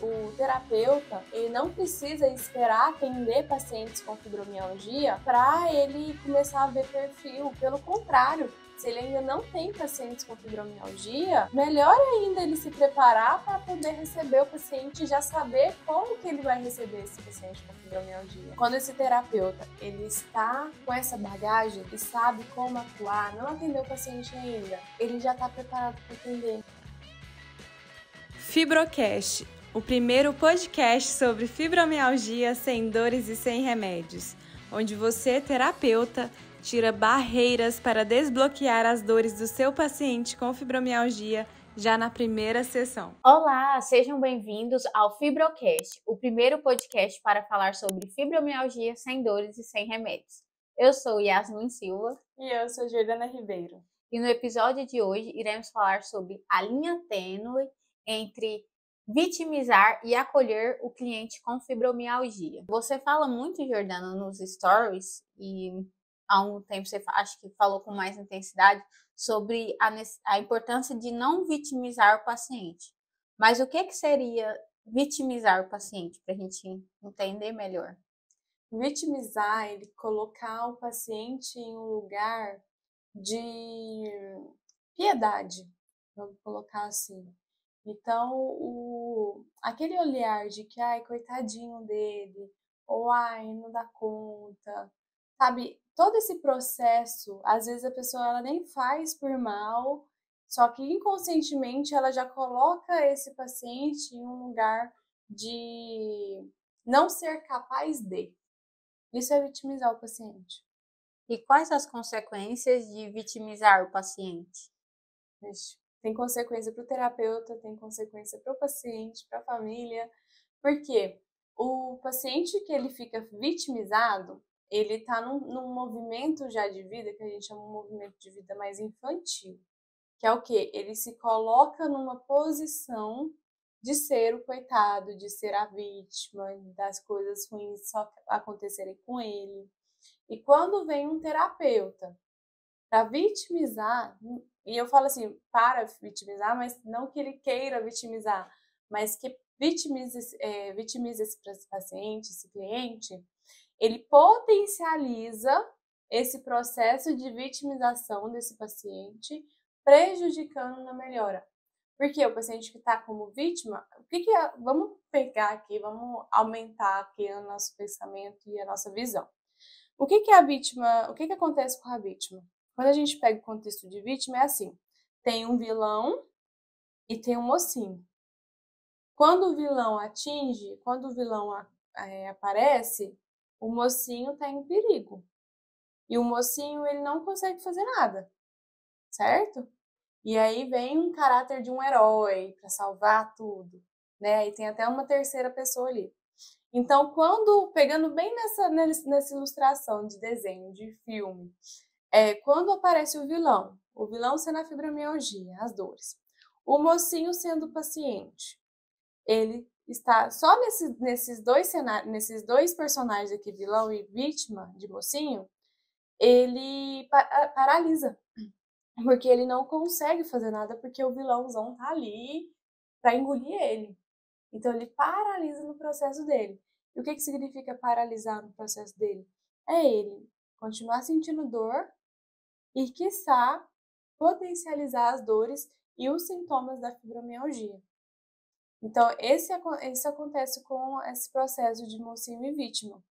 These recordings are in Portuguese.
o terapeuta, ele não precisa esperar atender pacientes com fibromialgia para ele começar a ver perfil. Pelo contrário, se ele ainda não tem pacientes com fibromialgia, melhor ainda ele se preparar para poder receber o paciente e já saber como que ele vai receber esse paciente com fibromialgia. Quando esse terapeuta ele está com essa bagagem e sabe como atuar, não atendeu o paciente ainda, ele já está preparado para atender. Fibrocast, o primeiro podcast sobre fibromialgia sem dores e sem remédios, onde você, terapeuta, tira barreiras para desbloquear as dores do seu paciente com fibromialgia já na primeira sessão. Olá, sejam bem-vindos ao Fibrocast, o primeiro podcast para falar sobre fibromialgia sem dores e sem remédios. Eu sou Yasmin Silva. E eu sou Jordana Ribeiro. E no episódio de hoje iremos falar sobre a linha tênue entre vitimizar e acolher o cliente com fibromialgia. Você fala muito, Jordana, nos stories e há um tempo você acho que falou com mais intensidade sobre a importância de não vitimizar o paciente. Mas o que seria vitimizar o paciente, para a gente entender melhor? Vitimizar, ele colocar o paciente em um lugar de piedade, vamos colocar assim. Então, aquele olhar de que, ai, coitadinho dele, ou ai, não dá conta, sabe? Todo esse processo, às vezes a pessoa ela nem faz por mal, só que inconscientemente ela já coloca esse paciente em um lugar de não ser capaz de. Isso é vitimizar o paciente. E quais as consequências de vitimizar o paciente? Tem consequência para o terapeuta, tem consequência para o paciente, para a família. Porque o paciente que ele fica vitimizado, ele está num movimento já de vida, que a gente chama de um movimento de vida mais infantil. Que é o quê? Ele se coloca numa posição de ser o coitado, de ser a vítima, das coisas ruins só acontecerem com ele. E quando vem um terapeuta para vitimizar, e eu falo assim, para vitimizar, mas não que ele queira vitimizar, mas que vitimize esse paciente, esse cliente, ele potencializa esse processo de vitimização desse paciente, prejudicando na melhora. Porque o paciente que está como vítima, vamos pegar aqui, vamos aumentar aqui o nosso pensamento e a nossa visão. O que é a vítima? O que acontece com a vítima? Quando a gente pega o contexto de vítima, é assim: tem um vilão e tem um mocinho. Quando o vilão aparece, o mocinho está em perigo. E o mocinho, ele não consegue fazer nada, certo? E aí vem um caráter de um herói para salvar tudo, né? E tem até uma terceira pessoa ali. Então, pegando bem nessa ilustração de desenho, de filme, quando aparece o vilão sendo a fibromialgia, as dores, o mocinho sendo o paciente, ele está só nesses dois personagens aqui, vilão e vítima de mocinho, ele paralisa, porque ele não consegue fazer nada porque o vilãozão tá ali para engolir ele. Então ele paralisa no processo dele. E o que significa paralisar no processo dele? É ele continuar sentindo dor e, quiçá, potencializar as dores e os sintomas da fibromialgia. Então, isso acontece com esse processo de mocinho e vítima.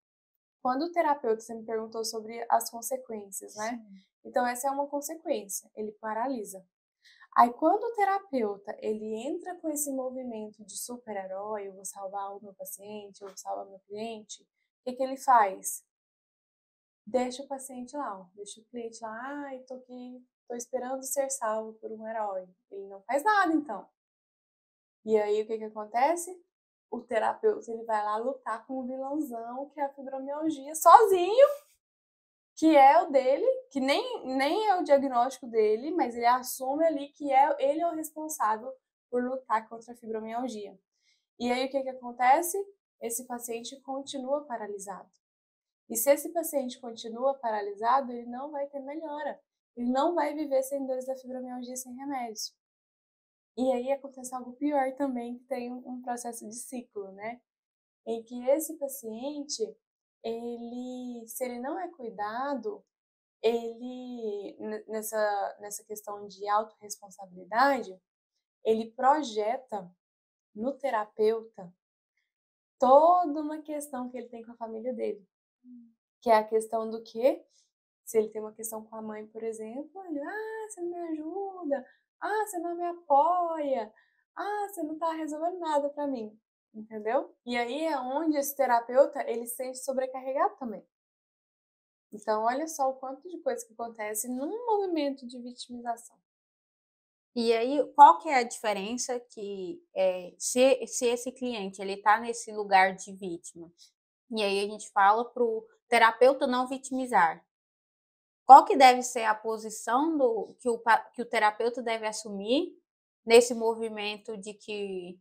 Quando o terapeuta, você me perguntou sobre as consequências, né? Sim. Então, essa é uma consequência, ele paralisa. Aí, quando o terapeuta, ele entra com esse movimento de super-herói, eu vou salvar o meu paciente, eu vou salvar o meu cliente, o que ele faz? Deixa o paciente lá, deixa o cliente lá, ai, tô aqui, tô esperando ser salvo por um herói. Ele não faz nada, então. E aí, o que acontece? O terapeuta, ele vai lá lutar com o vilãozão, que é a fibromialgia, sozinho, que é o dele, que nem é o diagnóstico dele, mas ele assume ali que ele é o responsável por lutar contra a fibromialgia. E aí, o que acontece? Esse paciente continua paralisado. E se esse paciente continua paralisado, ele não vai ter melhora. Ele não vai viver sem dores da fibromialgia sem remédios. E aí acontece algo pior também, que tem um processo de ciclo, né? Em que esse paciente, se ele não é cuidado, ele, nessa questão de autorresponsabilidade, ele projeta no terapeuta toda uma questão que ele tem com a família dele. Que é a questão do quê? Se ele tem uma questão com a mãe, por exemplo, ele, você não me ajuda, você não me apoia, você não tá resolvendo nada pra mim, entendeu? E aí é onde esse terapeuta, ele se sente sobrecarregado também. Então, olha só o quanto de coisa que acontece num movimento de vitimização. E aí, qual que é a diferença que se esse cliente ele está nesse lugar de vítima, e aí a gente fala para o terapeuta não vitimizar, qual que deve ser a posição que o terapeuta deve assumir nesse movimento de que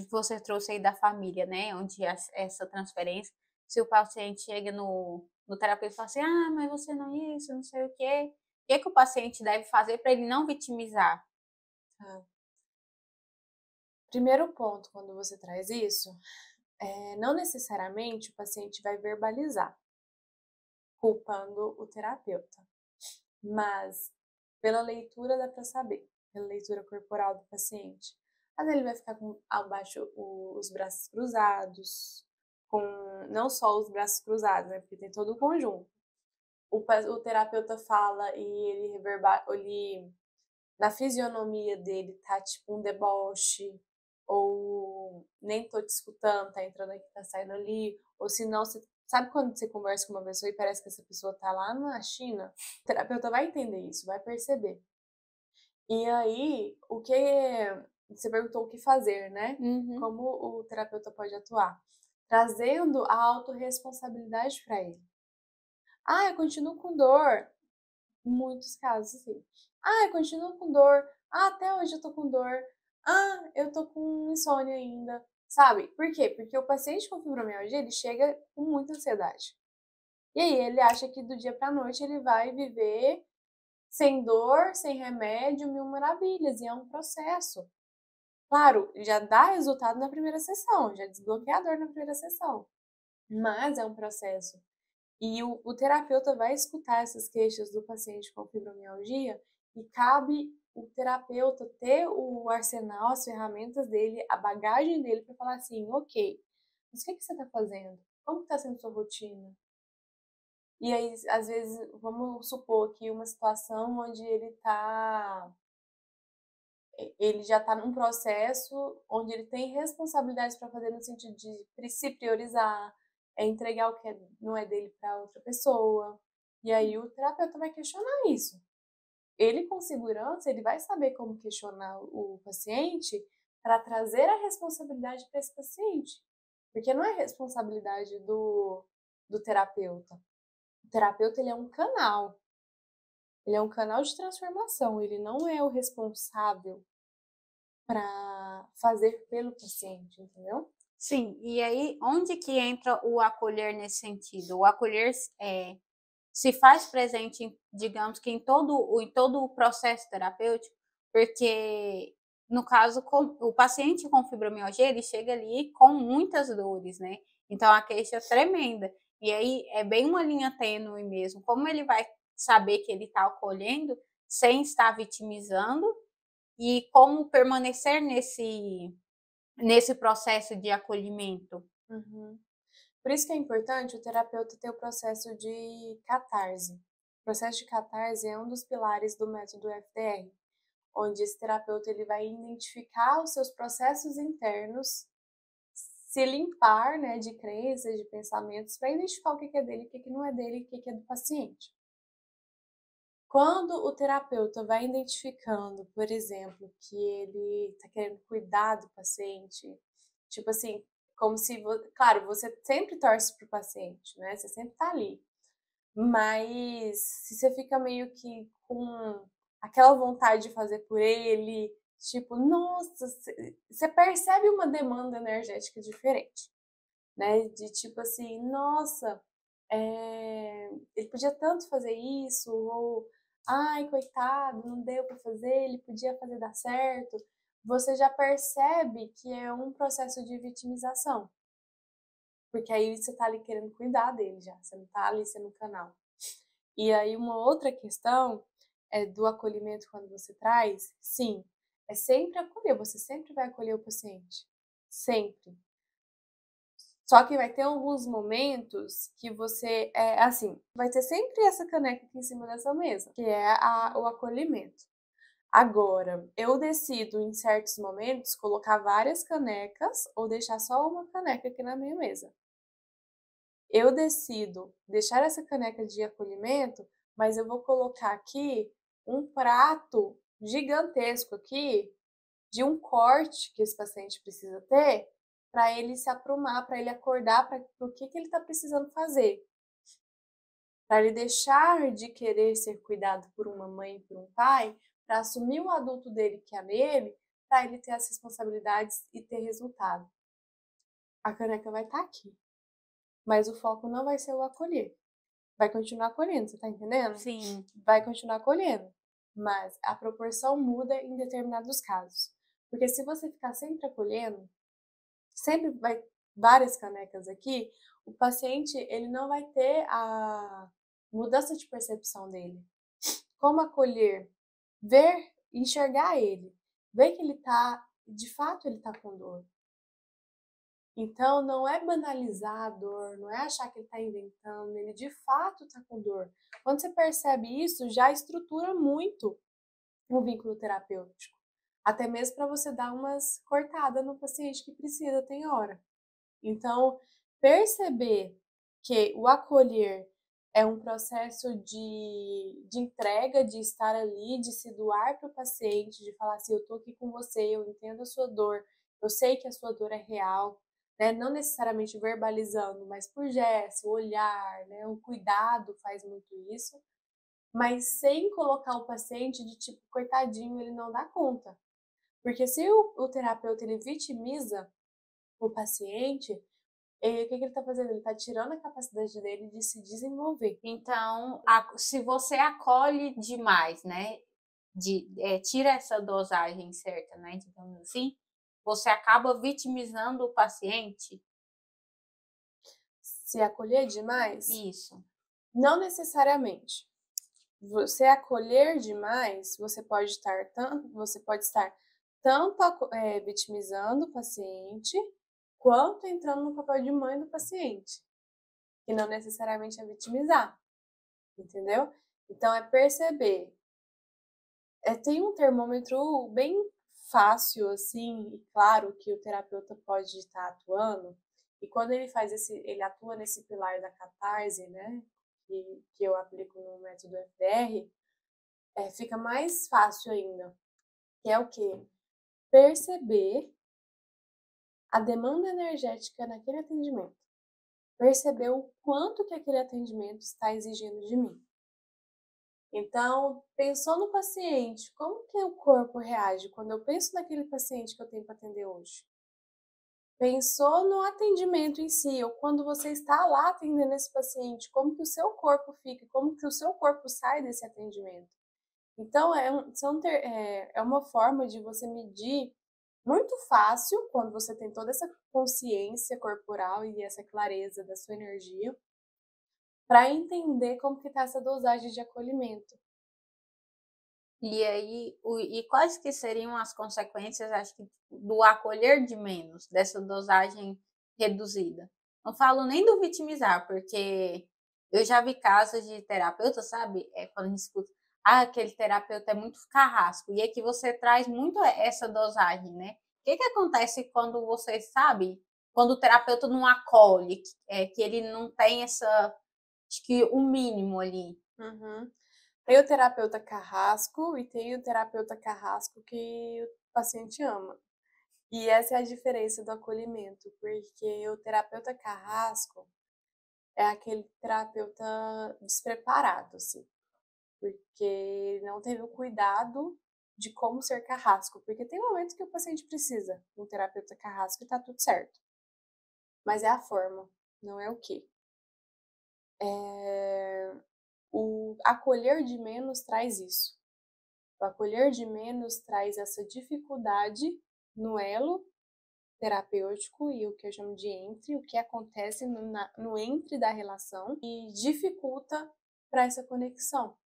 você trouxe aí da família, né? Onde essa transferência, se o paciente chega no terapeuta e fala assim, mas você não isso, não sei o quê. O que o paciente deve fazer para ele não vitimizar? Primeiro ponto, quando você traz isso, não necessariamente o paciente vai verbalizar, culpando o terapeuta. Mas, pela leitura dá para saber, pela leitura corporal do paciente. Às vezes ele vai ficar com abaixo os braços cruzados, com não só os braços cruzados, né? Porque tem todo o conjunto. O terapeuta fala e ele na fisionomia dele tá tipo um deboche, ou nem tô te escutando, tá entrando aqui, tá saindo ali, ou se não, sabe quando você conversa com uma pessoa e parece que essa pessoa tá lá na China? O terapeuta vai entender isso, vai perceber. E aí, você perguntou o que fazer, né? Uhum. Como o terapeuta pode atuar? Trazendo a autorresponsabilidade para ele. Eu continuo com dor. Em muitos casos, sim. Eu continuo com dor. Até hoje eu tô com dor. Eu tô com insônia ainda. Sabe? Por quê? Porque o paciente com fibromialgia, ele chega com muita ansiedade. E aí ele acha que do dia pra noite ele vai viver sem dor, sem remédio, mil maravilhas. E é um processo. Claro, já dá resultado na primeira sessão, já desbloqueia a dor na primeira sessão. Mas é um processo. E o terapeuta vai escutar essas queixas do paciente com fibromialgia e cabe o terapeuta ter o arsenal, as ferramentas dele, a bagagem dele para falar assim, ok, mas o que você está fazendo? Como está sendo sua rotina? E aí, às vezes, vamos supor que uma situação onde ele já está num processo onde ele tem responsabilidades para fazer no sentido de se priorizar, entregar o que não é dele para outra pessoa. E aí o terapeuta vai questionar isso. Ele, com segurança, ele vai saber como questionar o paciente para trazer a responsabilidade para esse paciente. Porque não é responsabilidade do terapeuta. O terapeuta, ele é um canal. Ele é um canal de transformação. Ele não é o responsável para fazer pelo paciente, entendeu? Sim, e aí onde que entra o acolher nesse sentido? O acolher se faz presente, digamos que em todo o processo terapêutico, porque no caso o paciente com fibromialgia ele chega ali com muitas dores, né? Então a queixa é tremenda. E aí é bem uma linha tênue mesmo. Como ele vai saber que ele está acolhendo sem estar vitimizando e como permanecer nesse processo de acolhimento? Uhum. Por isso que é importante o terapeuta ter o processo de catarse. O processo de catarse é um dos pilares do método FDR, onde esse terapeuta ele vai identificar os seus processos internos, se limpar, né, de crenças, de pensamentos, para identificar o que é dele, o que não é dele, o que é do paciente. Quando o terapeuta vai identificando, por exemplo, que ele está querendo cuidar do paciente, tipo assim, como se, claro, você sempre torce pro paciente, né? Você sempre tá ali. Mas se você fica meio que com aquela vontade de fazer por ele, tipo, nossa, você percebe uma demanda energética diferente, né? De tipo assim, nossa, ele podia tanto fazer isso, ou ai, coitado, não deu para fazer, ele podia fazer dar certo, você já percebe que é um processo de vitimização. Porque aí você tá ali querendo cuidar dele já, você não tá ali sendo um canal. E aí uma outra questão é do acolhimento quando você traz, sim, é sempre acolher, você sempre vai acolher o paciente, sempre. Só que vai ter alguns momentos que você, assim, vai ter sempre essa caneca aqui em cima dessa mesa, que é o acolhimento. Agora, eu decido em certos momentos colocar várias canecas ou deixar só uma caneca aqui na minha mesa. Eu decido deixar essa caneca de acolhimento, mas eu vou colocar aqui um prato gigantesco aqui de um corte que esse paciente precisa ter para ele se aprumar, para ele acordar para o que ele está precisando fazer. Para ele deixar de querer ser cuidado por uma mãe e por um pai, para assumir o adulto dele que é nele, para ele ter as responsabilidades e ter resultado. A caneca vai estar aqui, mas o foco não vai ser o acolher. Vai continuar acolhendo, você tá entendendo? Sim. Vai continuar acolhendo, mas a proporção muda em determinados casos. Porque se você ficar sempre acolhendo, sempre vai várias canecas aqui, o paciente ele não vai ter a mudança de percepção dele. Como acolher? Ver, enxergar ele, ver que ele tá, de fato ele tá com dor. Então, não é banalizar a dor, não é achar que ele está inventando, ele de fato está com dor. Quando você percebe isso, já estrutura muito o vínculo terapêutico. Até mesmo para você dar umas cortadas no paciente que precisa, tem hora. Então, perceber que o acolher é um processo de entrega, de estar ali, de se doar para o paciente, de falar assim, eu estou aqui com você, eu entendo a sua dor, eu sei que a sua dor é real, né? Não necessariamente verbalizando, mas por gesto, olhar, né? O cuidado faz muito isso, mas sem colocar o paciente de tipo, coitadinho, ele não dá conta. Porque se o terapeuta ele vitimiza o paciente, o que ele está fazendo? Ele está tirando a capacidade dele de se desenvolver. Então, se você acolhe demais, né? Tira essa dosagem certa, né? Digamos assim, você acaba vitimizando o paciente. Se acolher demais? Isso. Não necessariamente. Você acolher demais, você pode estar tanto vitimizando o paciente, quanto entrando no papel de mãe do paciente, que não necessariamente é vitimizar, entendeu? Então é perceber. Tem um termômetro bem fácil, assim, e claro que o terapeuta pode estar atuando, e quando ele atua nesse pilar da catarse, né, que eu aplico no método FDR, fica mais fácil ainda, que é o quê? Perceber a demanda energética naquele atendimento. Perceber o quanto que aquele atendimento está exigindo de mim. Então, pensou no paciente, como que o corpo reage quando eu penso naquele paciente que eu tenho para atender hoje? Pensou no atendimento em si, ou quando você está lá atendendo esse paciente, como que o seu corpo fica, como que o seu corpo sai desse atendimento? Então, é uma forma de você medir muito fácil, quando você tem toda essa consciência corporal e essa clareza da sua energia, para entender como que está essa dosagem de acolhimento. E aí, quais que seriam as consequências, acho que, do acolher de menos, dessa dosagem reduzida? Não falo nem do vitimizar, porque eu já vi casos de terapeuta, sabe? Quando a gente escuta, aquele terapeuta é muito carrasco, e aqui você traz muito essa dosagem, né? O que acontece quando você sabe, quando o terapeuta não acolhe, que ele não tem acho que o mínimo ali? Uhum. Tem o terapeuta carrasco e tem o terapeuta carrasco que o paciente ama. E essa é a diferença do acolhimento, porque o terapeuta carrasco é aquele terapeuta despreparado, assim, porque ele não teve o cuidado de como ser carrasco, porque tem momentos que o paciente precisa de um terapeuta carrasco e tá tudo certo. Mas é a forma, não é o quê. O acolher de menos traz isso. O acolher de menos traz essa dificuldade no elo terapêutico e o que eu chamo de entre, o que acontece no entre da relação e dificulta para essa conexão.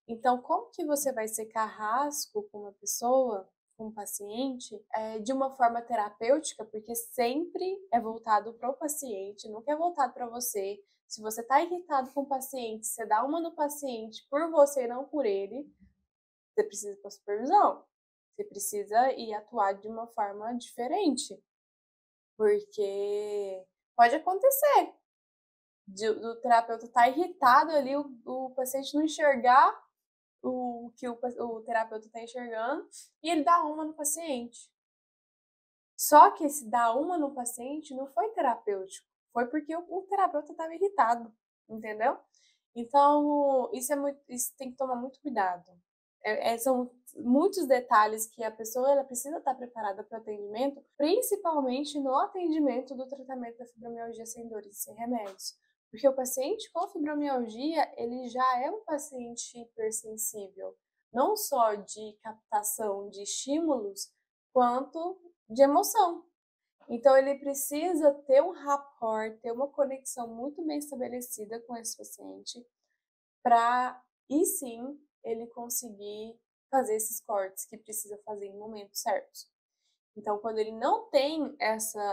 Então, como que você vai ser carrasco com uma pessoa, com um paciente, de uma forma terapêutica, porque sempre é voltado para o paciente, nunca é voltado para você. Se você está irritado com o paciente, você dá uma no paciente por você e não por ele, você precisa ir para supervisão. Você precisa ir atuar de uma forma diferente. Porque pode acontecer do terapeuta estar irritado ali, o paciente não enxergar o que o terapeuta está enxergando e ele dá uma no paciente. Só que esse dar uma no paciente não foi terapêutico, foi porque o terapeuta estava irritado, entendeu? Então, isso tem que tomar muito cuidado. São muitos detalhes que a pessoa ela precisa estar preparada para o atendimento, principalmente no atendimento do tratamento da fibromialgia sem dores e sem remédios. Porque o paciente com fibromialgia, ele já é um paciente hipersensível, não só de captação de estímulos, quanto de emoção. Então, ele precisa ter um rapport, ter uma conexão muito bem estabelecida com esse paciente, para, e sim, ele conseguir fazer esses cortes que precisa fazer em momentos certos. Então, quando ele não tem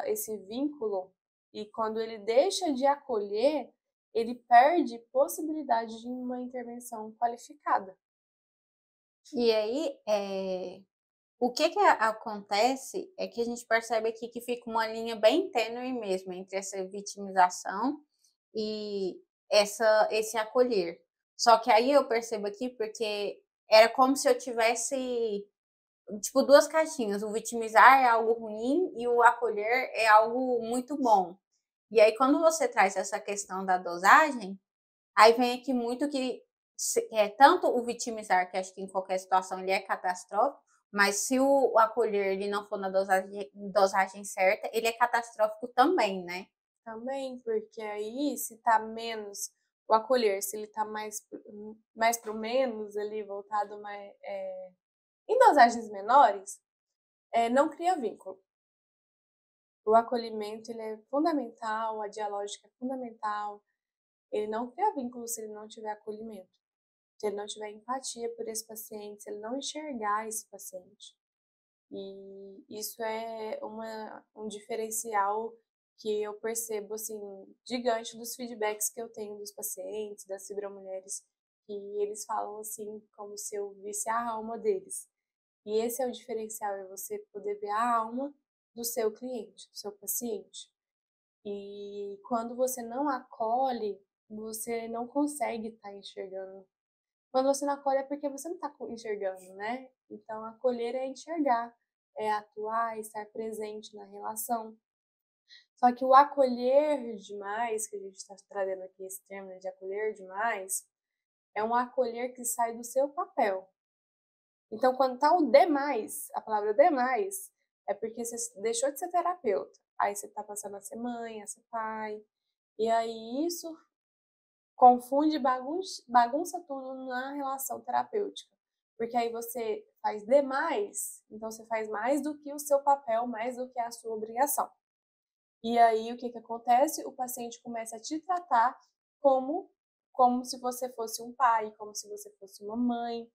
esse vínculo e quando ele deixa de acolher, ele perde possibilidade de uma intervenção qualificada. E aí, o que acontece é que a gente percebe aqui que fica uma linha bem tênue mesmo entre essa vitimização e esse acolher. Só que aí eu percebo aqui porque era como se eu tivesse, tipo, duas caixinhas. O vitimizar é algo ruim e o acolher é algo muito bom. E aí, quando você traz essa questão da dosagem, aí vem aqui muito que tanto o vitimizar, que acho que em qualquer situação ele é catastrófico, mas se o acolher ele não for na dosagem certa, ele é catastrófico também, né? Também, porque aí se tá menos o acolher, se ele tá mais pro menos ali, voltado mais, em dosagens menores, não cria vínculo. O acolhimento ele é fundamental, a dialógica é fundamental. Ele não cria vínculo se ele não tiver acolhimento, se ele não tiver empatia por esse paciente, se ele não enxergar esse paciente. E isso é um diferencial que eu percebo, assim, gigante dos feedbacks que eu tenho dos pacientes, das fibromulheres, que eles falam, assim, como se eu visse a alma deles. E esse é o diferencial, é você poder ver a alma do seu cliente, do seu paciente. E quando você não acolhe, você não consegue estar enxergando. Quando você não acolhe é porque você não está enxergando, né? Então, acolher é enxergar, é atuar, é estar presente na relação. Só que o acolher demais, que a gente está trazendo aqui esse termo de acolher demais, é um acolher que sai do seu papel. Então, quando tá o demais, a palavra demais, é porque você deixou de ser terapeuta. Aí você tá passando a ser mãe, a ser pai. E aí isso confunde, bagunça tudo na relação terapêutica. Porque aí você faz demais, então você faz mais do que o seu papel, mais do que a sua obrigação. E aí o que acontece? O paciente começa a te tratar como se você fosse um pai, como se você fosse uma mãe.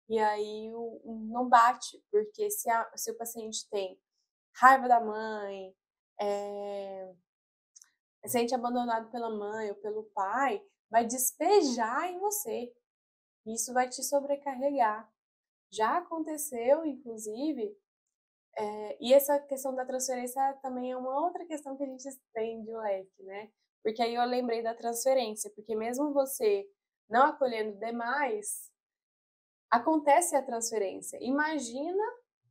E aí não bate, porque se o paciente tem raiva da mãe, se sente abandonado pela mãe ou pelo pai, vai despejar em você. Isso vai te sobrecarregar. Já aconteceu, inclusive, e essa questão da transferência também é uma outra questão que a gente estende o leque, né? Porque aí eu lembrei da transferência, porque mesmo você não acolhendo demais, acontece a transferência. Imagina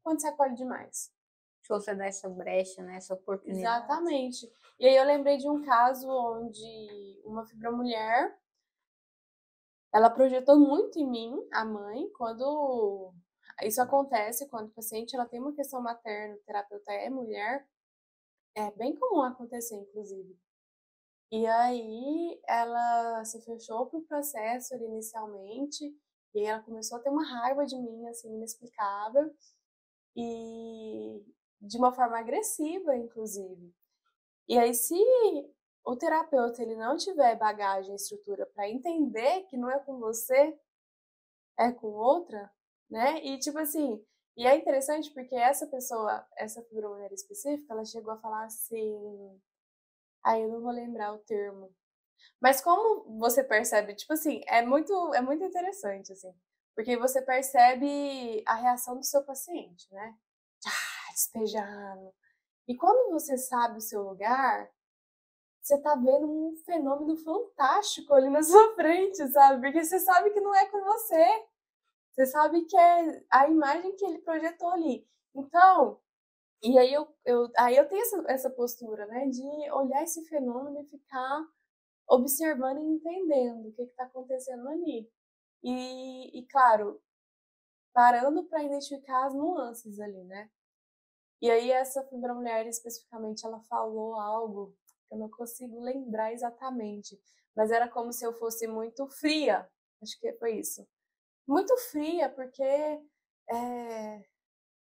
quando você acolhe demais. Se você dá essa brecha, né, essa oportunidade. Exatamente. E aí eu lembrei de um caso onde uma fibromulher, ela projetou muito em mim, a mãe, quando isso acontece, quando o paciente ela tem uma questão materna, o terapeuta é mulher, é bem comum acontecer, inclusive. E aí ela se fechou pro processo ali inicialmente, e aí ela começou a ter uma raiva de mim, assim, inexplicável, e de uma forma agressiva, inclusive. E aí, se o terapeuta ele não tiver bagagem e estrutura para entender que não é com você, é com outra, né? E tipo assim, e é interessante porque essa pessoa, essa fibromialgia específica, ela chegou a falar assim, eu não vou lembrar o termo. Mas como você percebe, tipo assim, é muito interessante assim, porque você percebe a reação do seu paciente, né? Despejando. E quando você sabe o seu lugar, você tá vendo um fenômeno fantástico ali na sua frente, sabe? Porque você sabe que não é com você. Você sabe que é a imagem que ele projetou ali. Então, e aí eu tenho essa postura, né? De olhar esse fenômeno e ficar observando e entendendo o que está acontecendo ali. E, claro, parando para identificar as nuances ali, né? E aí essa fibromialgia especificamente, ela falou algo que eu não consigo lembrar exatamente, mas era como se eu fosse muito fria, acho que foi isso. Muito fria, porque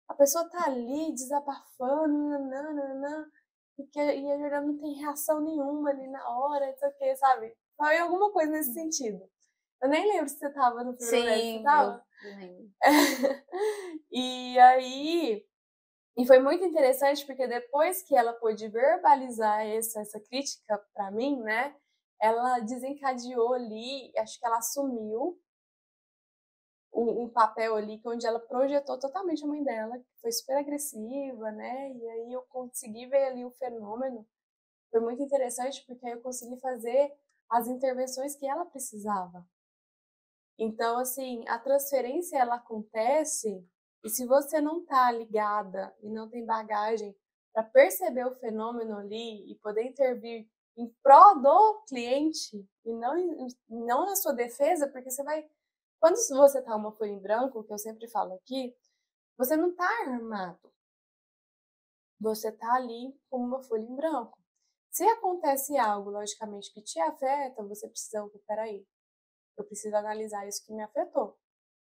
a pessoa tá ali desabafando, nananana, e a Jordana não tem reação nenhuma ali na hora, não sei o que, sabe? Foi alguma coisa nesse sentido. Eu nem lembro se você tava no fibromialgia, você Sim, tava? eu lembro. E aí, e foi muito interessante porque depois que ela pôde verbalizar essa crítica para mim, né? Ela desencadeou ali, acho que ela assumiu um papel ali onde ela projetou totalmente a mãe dela, que foi super agressiva, né? E aí eu consegui ver ali o fenômeno. Foi muito interessante porque aí eu consegui fazer as intervenções que ela precisava. Então, assim, a transferência ela acontece e se você não tá ligada e não tem bagagem para perceber o fenômeno ali e poder intervir em prol do cliente e não na sua defesa, porque você vai. Quando você tá uma folha em branco, que eu sempre falo aqui, você não tá armado. Você tá ali com uma folha em branco. Se acontece algo, logicamente, que te afeta, você precisa, peraí, eu preciso analisar isso que me afetou.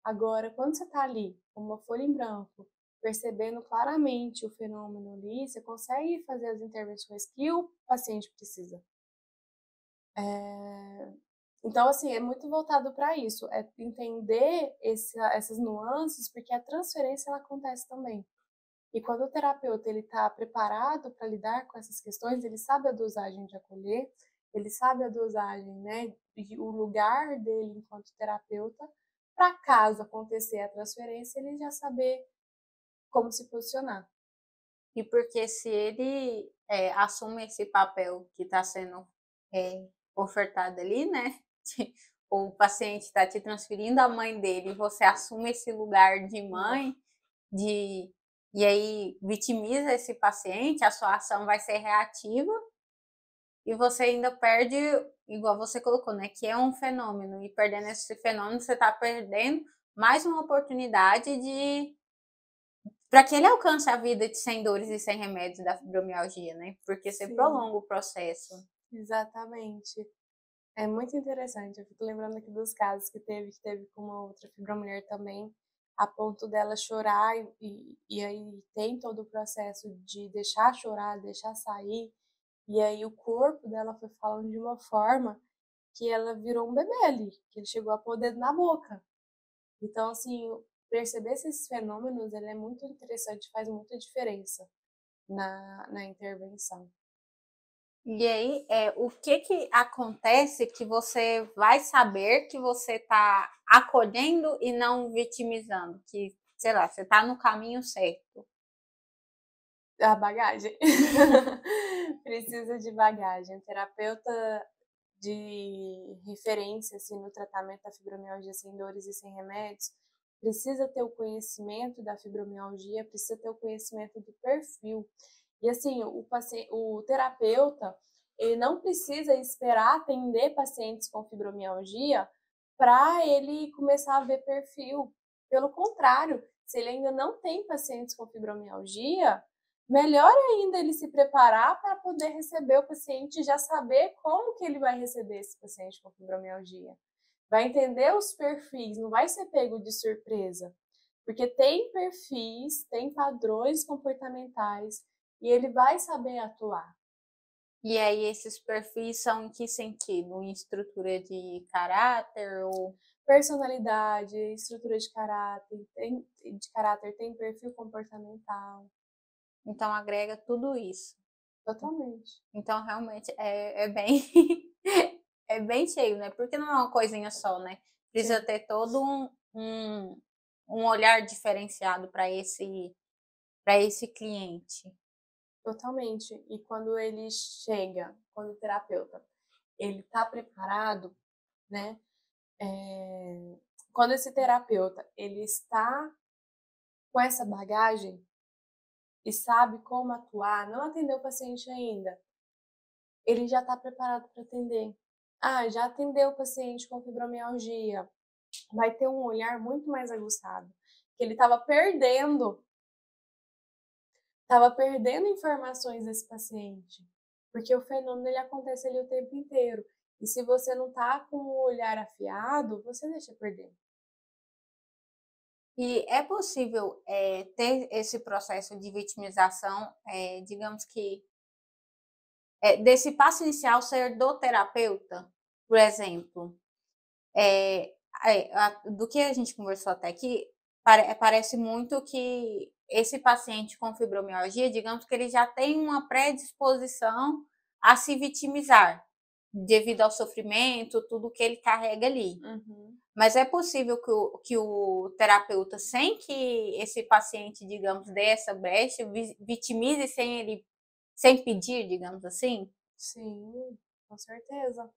Agora, quando você está ali, com uma folha em branco, percebendo claramente o fenômeno ali, você consegue fazer as intervenções que o paciente precisa. Então, assim, é muito voltado para isso, é entender essas nuances, porque a transferência ela acontece também. E quando o terapeuta ele está preparado para lidar com essas questões, ele sabe a dosagem de acolher, ele sabe a dosagem, né, e o lugar dele enquanto terapeuta, para caso acontecer a transferência, ele já saber como se posicionar. E porque se ele assume esse papel que está sendo ofertado ali, né? O paciente está te transferindo a mãe dele e você assume esse lugar de mãe, e aí vitimiza esse paciente, a sua ação vai ser reativa e você ainda perde, igual você colocou, né? Que é um fenômeno, e perdendo esse fenômeno, você está perdendo mais uma oportunidade para que ele alcance a vida de sem dores e sem remédios da fibromialgia, né? Porque você prolonga o processo. Exatamente. É muito interessante. Eu fico lembrando aqui dos casos que teve com uma outra fibromulher também, a ponto dela chorar e aí tem todo o processo de deixar chorar, deixar sair, e aí o corpo dela foi falando de uma forma que ela virou um bebê ali, que ele chegou a pôr o dedo na boca. Então, assim, perceber esses fenômenos, ele é muito interessante, faz muita diferença na intervenção. E aí, o que acontece que você vai saber que você está acolhendo e não vitimizando? Que, sei lá, você está no caminho certo. A bagagem. Precisa de bagagem. Terapeuta de referência assim, no tratamento da fibromialgia sem dores e sem remédios precisa ter o conhecimento da fibromialgia, precisa ter o conhecimento do perfil. E assim, o terapeuta, ele não precisa esperar atender pacientes com fibromialgia para ele começar a ver perfil. Pelo contrário, se ele ainda não tem pacientes com fibromialgia, melhor ainda ele se preparar para poder receber o paciente e já saber como que ele vai receber esse paciente com fibromialgia. Vai entender os perfis, não vai ser pego de surpresa. Porque tem perfis, tem padrões comportamentais e ele vai saber atuar. E aí esses perfis são em que sentido? Em estrutura de caráter ou Personalidade, estrutura de caráter, tem perfil comportamental. então agrega tudo isso. Totalmente. Então realmente é bem é bem cheio, né? Porque não é uma coisinha só, né? Precisa Sim. ter todo um olhar diferenciado para esse cliente. Totalmente. E quando ele chega, quando o terapeuta, ele está preparado, né? Quando esse terapeuta, ele está com essa bagagem e sabe como atuar, não atendeu o paciente ainda, ele já está preparado para atender. Ah, já atendeu o paciente com fibromialgia, vai ter um olhar muito mais aguçado, que ele estava perdendo informações desse paciente, porque o fenômeno ele acontece ali o tempo inteiro. E se você não tá com o olhar afiado, você deixa perder. E é possível ter esse processo de vitimização, digamos que, desse passo inicial ser do terapeuta, por exemplo, do que a gente conversou até aqui, parece muito que esse paciente com fibromialgia, digamos que ele já tem uma predisposição a se vitimizar, devido ao sofrimento, tudo que ele carrega ali. Uhum. Mas é possível que o terapeuta, sem que esse paciente, digamos, dê essa brecha, vitimize sem pedir, digamos assim? Sim, com certeza.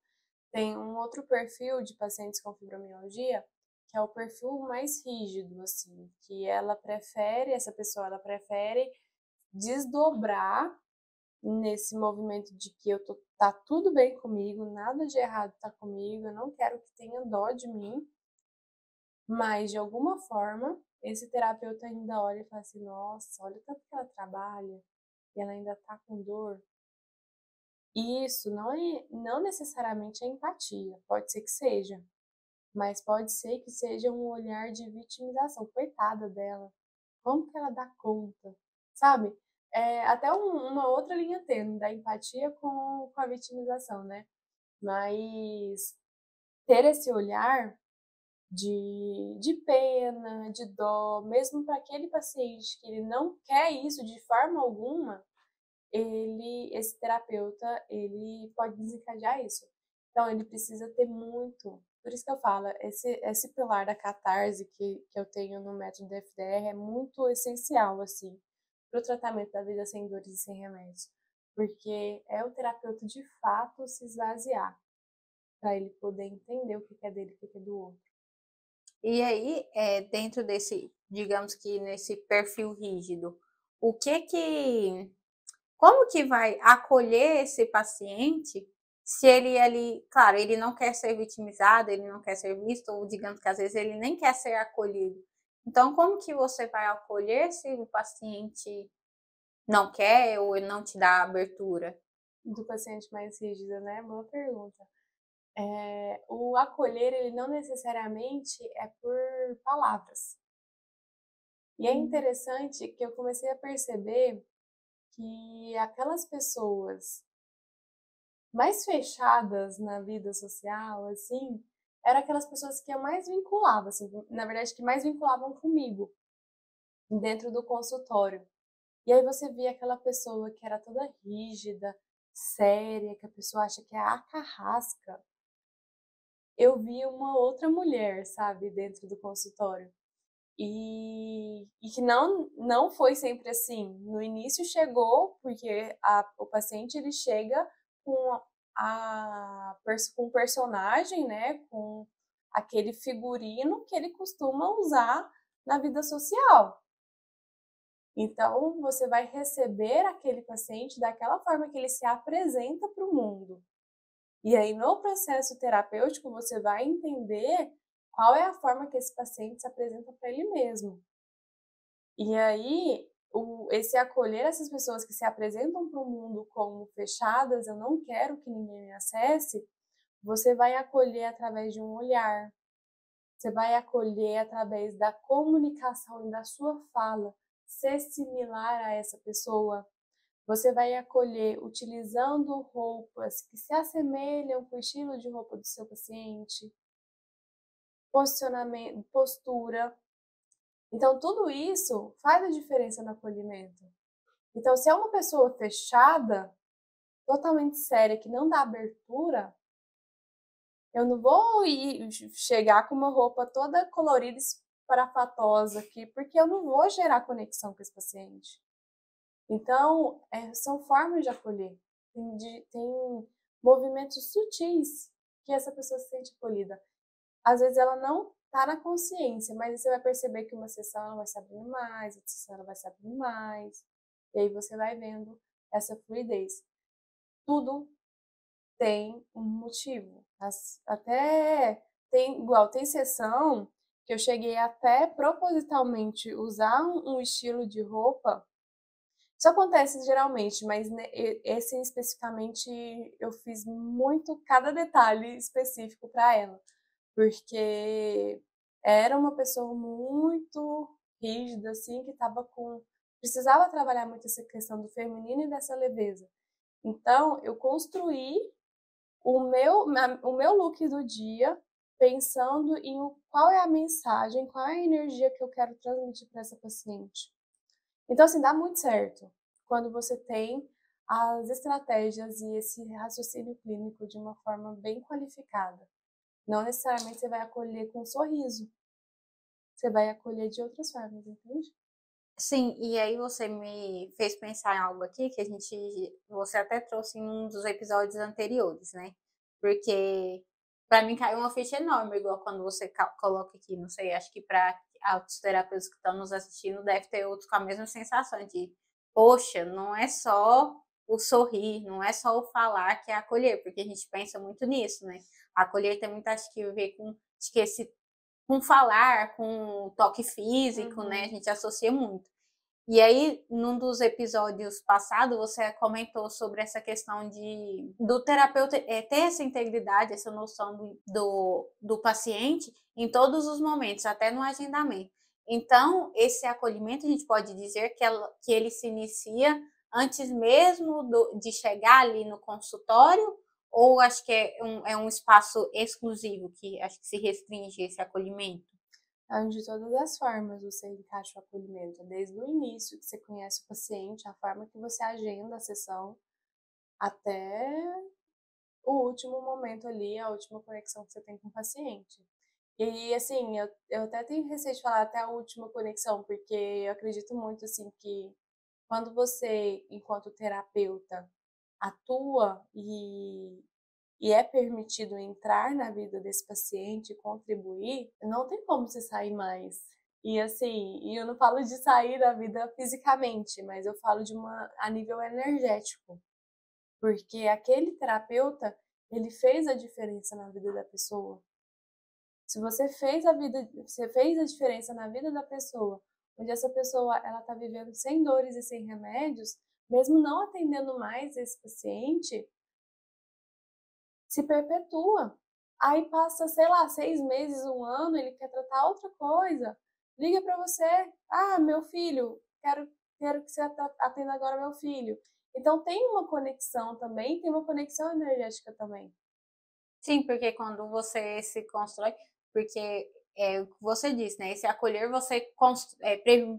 Tem um outro perfil de pacientes com fibromialgia, que é o perfil mais rígido, assim, que essa pessoa ela prefere desdobrar nesse movimento de que tá tudo bem comigo, nada de errado tá comigo, eu não quero que tenha dó de mim, mas de alguma forma esse terapeuta ainda olha e fala assim, nossa, olha o tanto que ela trabalha e ela ainda tá com dor. E isso não necessariamente é empatia, pode ser que seja, mas pode ser que seja um olhar de vitimização, coitada dela, como que ela dá conta, sabe? É até uma outra linha tênue da empatia com a vitimização, né? Mas ter esse olhar de pena, de dó, mesmo para aquele paciente que ele não quer isso de forma alguma, esse terapeuta, ele pode desencadear isso. Então, ele precisa ter muito. Por isso que eu falo, esse pilar da catarse que eu tenho no método DFDR é muito essencial, assim, para o tratamento da vida sem dores e sem remédios. Porque é o terapeuta, de fato, se esvaziar, para ele poder entender o que é dele e o que é do outro. E aí, dentro desse, digamos que nesse perfil rígido, como que vai acolher esse paciente se ele ali, claro, ele não quer ser vitimizado, ele não quer ser visto, ou digamos que às vezes ele nem quer ser acolhido. Então, como que você vai acolher se o paciente não quer ou ele não te dá abertura? Do paciente mais rígido, né? Boa pergunta. O acolher, ele não necessariamente é por palavras. E é interessante que eu comecei a perceber que aquelas pessoas mais fechadas na vida social, assim, eram aquelas pessoas que eu mais vinculava, assim, na verdade, que mais vinculavam comigo, dentro do consultório. E aí você via aquela pessoa que era toda rígida, séria, que a pessoa acha que é a carrasca. Eu vi uma outra mulher, sabe, dentro do consultório. E que não foi sempre assim. No início chegou, porque o paciente ele chega com com um personagem, né, com aquele figurino que ele costuma usar na vida social. Então, você vai receber aquele paciente daquela forma que ele se apresenta para o mundo. E aí, no processo terapêutico, você vai entender qual é a forma que esse paciente se apresenta para ele mesmo. E aí, esse acolher essas pessoas que se apresentam para o mundo como fechadas, eu não quero que ninguém me acesse, você vai acolher através de um olhar, você vai acolher através da comunicação e da sua fala, ser similar a essa pessoa. Você vai acolher utilizando roupas que se assemelham com o estilo de roupa do seu paciente, posicionamento, postura. Então, tudo isso faz a diferença no acolhimento. Então, se é uma pessoa fechada, totalmente séria, que não dá abertura, eu não vou chegar com uma roupa toda colorida, esparafatosa aqui, porque eu não vou gerar conexão com esse paciente. Então, são formas de acolher. Tem movimentos sutis que essa pessoa se sente acolhida. Às vezes ela não está na consciência, mas você vai perceber que uma sessão ela vai se abrindo mais, outra sessão ela vai se abrindo mais. E aí você vai vendo essa fluidez. Tudo tem um motivo. Até tem sessão que eu cheguei até propositalmente usar um estilo de roupa. Isso acontece geralmente, mas esse especificamente eu fiz muito, cada detalhe específico para ela, porque era uma pessoa muito rígida, assim, que precisava trabalhar muito essa questão do feminino e dessa leveza. Então, eu construí o meu look do dia pensando em qual é a mensagem, qual é a energia que eu quero transmitir para essa paciente. Então, assim, dá muito certo quando você tem as estratégias e esse raciocínio clínico de uma forma bem qualificada. Não necessariamente você vai acolher com um sorriso. Você vai acolher de outras formas, entende? Sim, e aí você me fez pensar em algo aqui que você até trouxe em um dos episódios anteriores, né? Porque para mim caiu uma ficha enorme, igual quando você coloca aqui, não sei, acho que para os terapeutas que estão nos assistindo deve ter outros com a mesma sensação de, poxa, não é só o sorrir, não é só o falar que é acolher, porque a gente pensa muito nisso, né? Acolher tem muito, acho que, a ver com, acho que com falar, com toque físico, né? A gente associa muito. E aí, num dos episódios passados, você comentou sobre essa questão do terapeuta ter essa integridade, essa noção do paciente em todos os momentos, até no agendamento. Então, esse acolhimento, a gente pode dizer que ele se inicia antes mesmo de chegar ali no consultório, ou acho que é um espaço exclusivo que acho que se restringe esse acolhimento? De todas as formas você encaixa o acolhimento, desde o início que você conhece o paciente, a forma que você agenda a sessão, até o último momento ali, a última conexão que você tem com o paciente. E assim, eu até tenho receio de falar até a última conexão, porque eu acredito muito assim que quando você, enquanto terapeuta, atua e é permitido entrar na vida desse paciente e contribuir, não tem como você sair mais. E assim, eu não falo de sair da vida fisicamente, mas eu falo a nível energético. Porque aquele terapeuta, ele fez a diferença na vida da pessoa. Se você você fez a diferença na vida da pessoa, onde essa pessoa ela tá vivendo sem dores e sem remédios, mesmo não atendendo mais esse paciente, se perpetua. Aí passa, sei lá, 6 meses, 1 ano, ele quer tratar outra coisa. Liga para você, meu filho, quero que você atenda agora meu filho. Então tem uma conexão também, tem uma conexão energética também. Sim, porque quando você se constrói, porque é o que você disse, né? Esse acolher você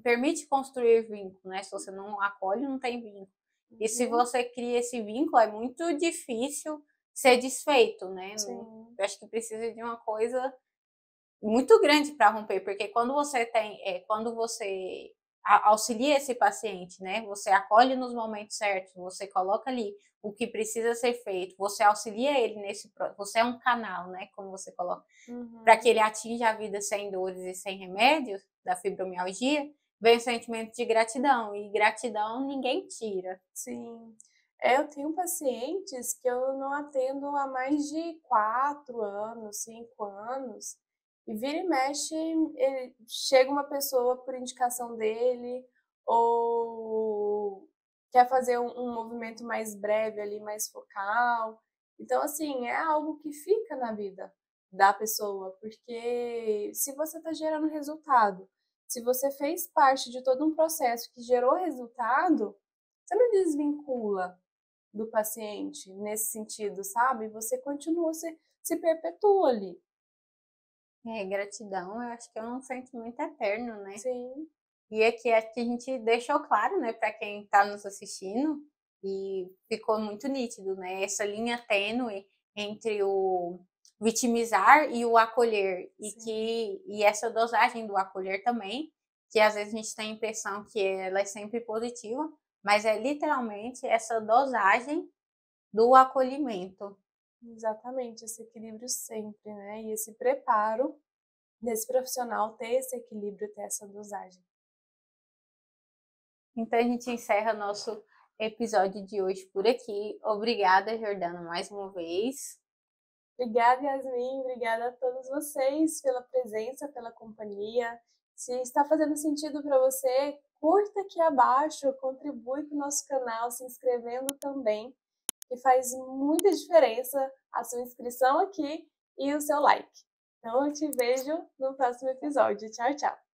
permite construir vínculo, né? Se você não acolhe, não tem vínculo. E se você cria esse vínculo, é muito difícil ser desfeito, né? Sim. Eu acho que precisa de uma coisa muito grande para romper, porque quando você auxilia esse paciente, né? Você acolhe nos momentos certos, você coloca ali o que precisa ser feito, você auxilia ele você é um canal, né? Como você coloca, para que ele atinja a vida sem dores e sem remédios da fibromialgia, vem o sentimento de gratidão, e gratidão ninguém tira. Sim. Eu tenho pacientes que eu não atendo há mais de 4 anos, 5 anos, e vira e mexe, chega uma pessoa por indicação dele, ou quer fazer um movimento mais breve ali, mais focal. Então, assim, é algo que fica na vida da pessoa, porque se você está gerando resultado, se você fez parte de todo um processo que gerou resultado, você não desvincula do paciente nesse sentido, sabe? Você continua, se perpetua ali. Gratidão, eu acho que é um sentimento eterno, né? Sim. E aqui a gente deixou claro, né, para quem está nos assistindo, e ficou muito nítido, né, essa linha tênue entre o vitimizar e o acolher, e essa dosagem do acolher também, que às vezes a gente tem a impressão que ela é sempre positiva, mas é literalmente essa dosagem do acolhimento. Exatamente, esse equilíbrio sempre, né? E esse preparo desse profissional ter esse equilíbrio, ter essa dosagem. Então a gente encerra nosso episódio de hoje por aqui. Obrigada, Jordana, mais uma vez. Obrigada, Yasmin. Obrigada a todos vocês pela presença, pela companhia. Se está fazendo sentido para você, curta aqui abaixo, contribui com o nosso canal, se inscrevendo também, que faz muita diferença a sua inscrição aqui e o seu like. Então, eu te vejo no próximo episódio. Tchau, tchau!